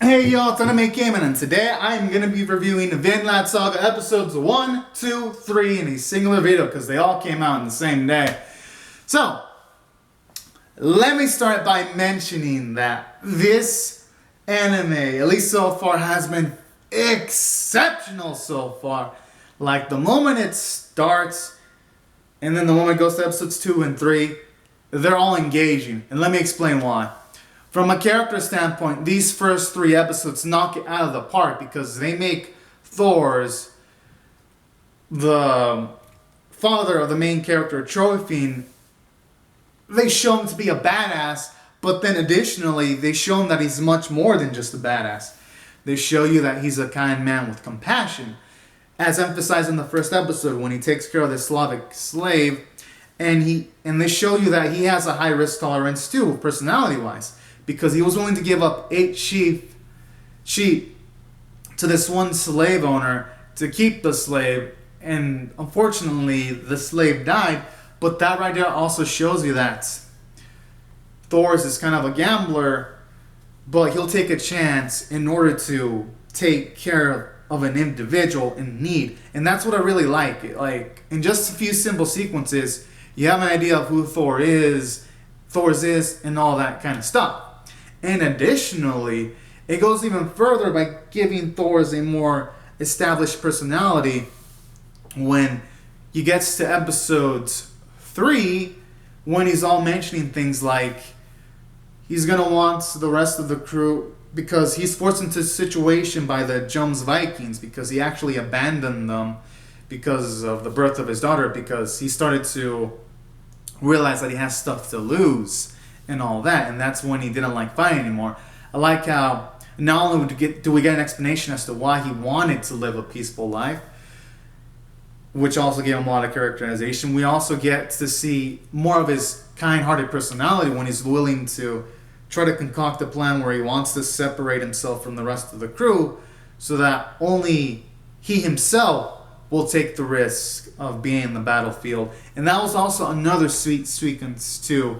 Hey y'all, it's Anime Gaming, and today I'm going to be reviewing Vinland Saga episodes 1, 2, 3 in a singular video because they all came out on the same day. So, let me start by mentioning that this anime, at least so far, has been exceptional so far. Like, the moment it starts, and then the moment it goes to episodes 2 and 3, they're all engaging. And let me explain why. From a character standpoint, these first 3 episodes knock it out of the park because they make Thors, the father of the main character, Trophy, they show him to be a badass, but then additionally, they show him that he's much more than just a badass. They show you that he's a kind man with compassion, as emphasized in the first episode when he takes care of this Slavic slave, and they show you that he has a high risk tolerance too, personality-wise. Because he was willing to give up 8 sheep to this one slave owner to keep the slave, and unfortunately the slave died. But that right there also shows you that Thors is kind of a gambler, but he'll take a chance in order to take care of an individual in need. And that's what I really like. Like, in just a few simple sequences, you have an idea of who Thors is, and all that kind of stuff. And additionally, it goes even further by giving Thors a more established personality when he gets to episodes 3, when he's all mentioning things like he's going to want the rest of the crew because he's forced into a situation by the Jums Vikings because he actually abandoned them because of the birth of his daughter, because he started to realize that he has stuff to lose and all that, and that's when he didn't like fighting anymore. I like how not only do we get an explanation as to why he wanted to live a peaceful life, which also gave him a lot of characterization, we also get to see more of his kind-hearted personality when he's willing to try to concoct a plan where he wants to separate himself from the rest of the crew so that only he himself will take the risk of being in the battlefield. And that was also another sweet sequence too,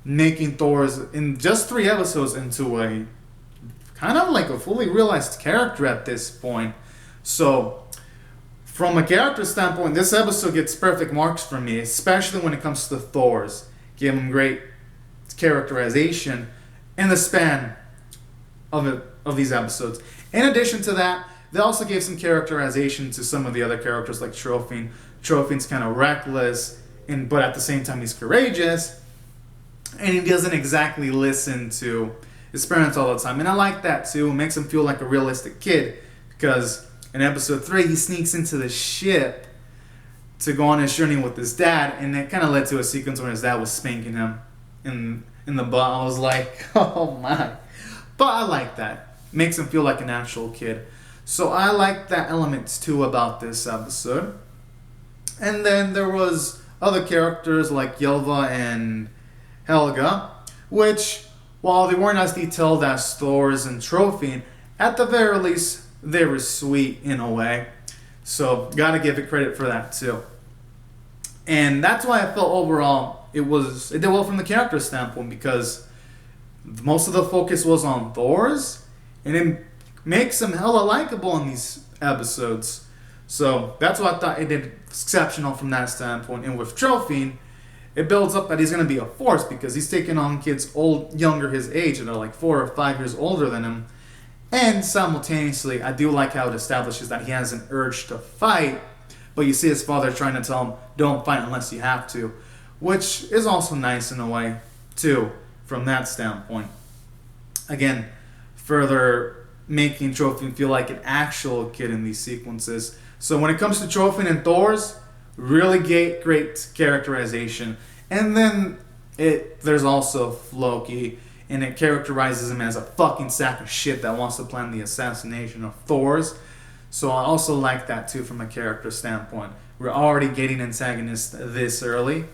making Thors in just 3 episodes into a kind of like a fully realized character at this point. So from a character standpoint, this episode gets perfect marks for me, especially when it comes to Thors. Give him great characterization in the span of these episodes. In addition to that, they also gave some characterization to some of the other characters like Trophy. Trophy's kind of reckless, but at the same time he's courageous. And he doesn't exactly listen to his parents all the time. And I like that too. It makes him feel like a realistic kid. Because in episode 3, he sneaks into the ship to go on his journey with his dad. And it kind of led to a sequence where his dad was spanking him in the butt. I was like, oh my. But I like that. Makes him feel like an actual kid. So I like that element too about this episode. And then there was other characters like Yelva and Helga, which, while they weren't as detailed as Thors and Trophy, at the very least, they were sweet in a way. So, gotta give it credit for that too. And that's why I felt overall it did well from the character standpoint, because most of the focus was on Thors, and it makes him hella likable in these episodes. So, that's why I thought it did exceptional from that standpoint. And with Trophy, it builds up that he's going to be a force because he's taking on kids younger his age that are like 4 or 5 years older than him. And simultaneously, I do like how it establishes that he has an urge to fight, but you see his father trying to tell him, don't fight unless you have to, which is also nice in a way, too, from that standpoint. Again, further making Trophy feel like an actual kid in these sequences. So when it comes to Trophy and Thors, really great characterization. And then there's also Floki, and it characterizes him as a fucking sack of shit that wants to plan the assassination of Thors. So I also like that too from a character standpoint. We're already getting antagonists this early.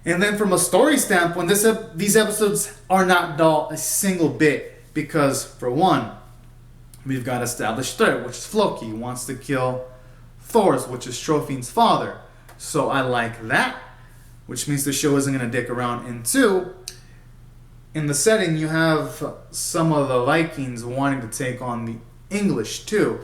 And then from a story standpoint, these episodes are not dull a single bit, because for one, we've got established threat, which is Floki. He wants to kill Thors, which is Trophy's father. So I like that, which means the show isn't going to dick around. And 2, in the setting, you have some of the Vikings wanting to take on the English too,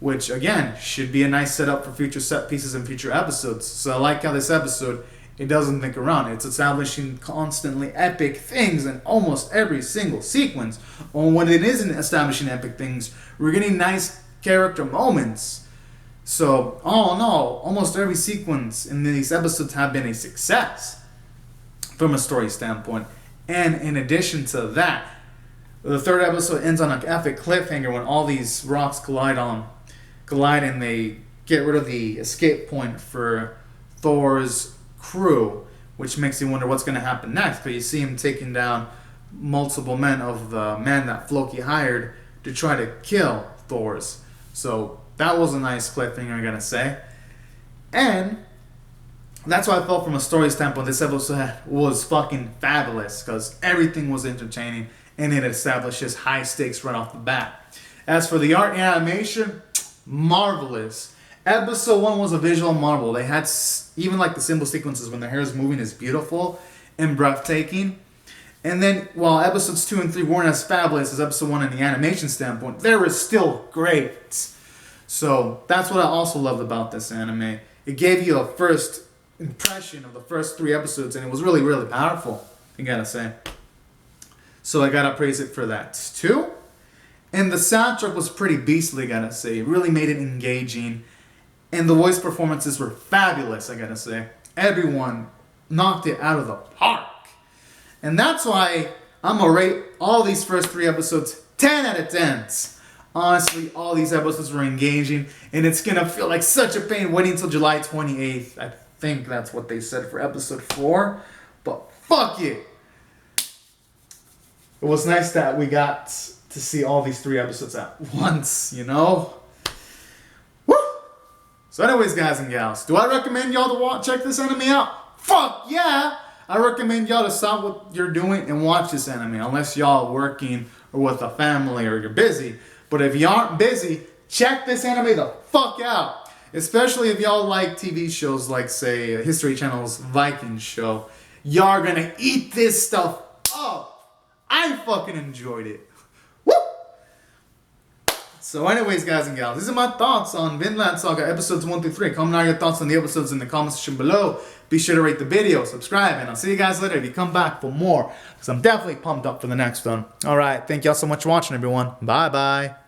which again should be a nice setup for future set pieces and future episodes. So I like how this episode, it doesn't think around. It's establishing constantly epic things in almost every single sequence. Or when it isn't establishing epic things, we're getting nice character moments. So all in all, almost every sequence in these episodes have been a success from a story standpoint. And in addition to that, the third episode ends on an epic cliffhanger when all these rocks collide and they get rid of the escape point for Thor's crew, which makes you wonder what's going to happen next. But you see him taking down multiple men of the man that Floki hired to try to kill Thors. So that was a nice cliffhanger, I gotta say. And that's why I felt from a story standpoint, this episode was fucking fabulous because everything was entertaining and it establishes high stakes right off the bat. As for the art and animation, marvelous. Episode 1 was a visual marvel. They had, even like the symbol sequences when their hair is moving is beautiful and breathtaking. And then while episodes 2 and 3 weren't as fabulous as episode 1 in the animation standpoint, they were still great. So that's what I also loved about this anime. It gave you a first impression of the first 3 episodes, and it was really, really powerful, I gotta say. So I gotta praise it for that too. And the soundtrack was pretty beastly, I gotta say. It really made it engaging. And the voice performances were fabulous, I gotta say. Everyone knocked it out of the park. And that's why I'm gonna rate all these first 3 episodes 10 out of 10s. Honestly, all these episodes were engaging, and it's gonna feel like such a pain waiting until July 28th. I think that's what they said for episode 4, but fuck it. It was nice that we got to see all these 3 episodes at once, you know? Woo! So anyways, guys and gals, do I recommend y'all to check this anime out? Fuck yeah! I recommend y'all to stop what you're doing and watch this anime, unless y'all are working or with a family or you're busy. But if you aren't busy, check this anime the fuck out. Especially if y'all like TV shows like, say, History Channel's Viking show. Y'all are gonna eat this stuff up. I fucking enjoyed it. Woo! So anyways, guys and gals, these are my thoughts on Vinland Saga episodes 1 through 3. Comment out your thoughts on the episodes in the comment section below. Be sure to rate the video, subscribe, and I'll see you guys later if you come back for more. Because I'm definitely pumped up for the next one. Alright, thank y'all so much for watching, everyone. Bye-bye.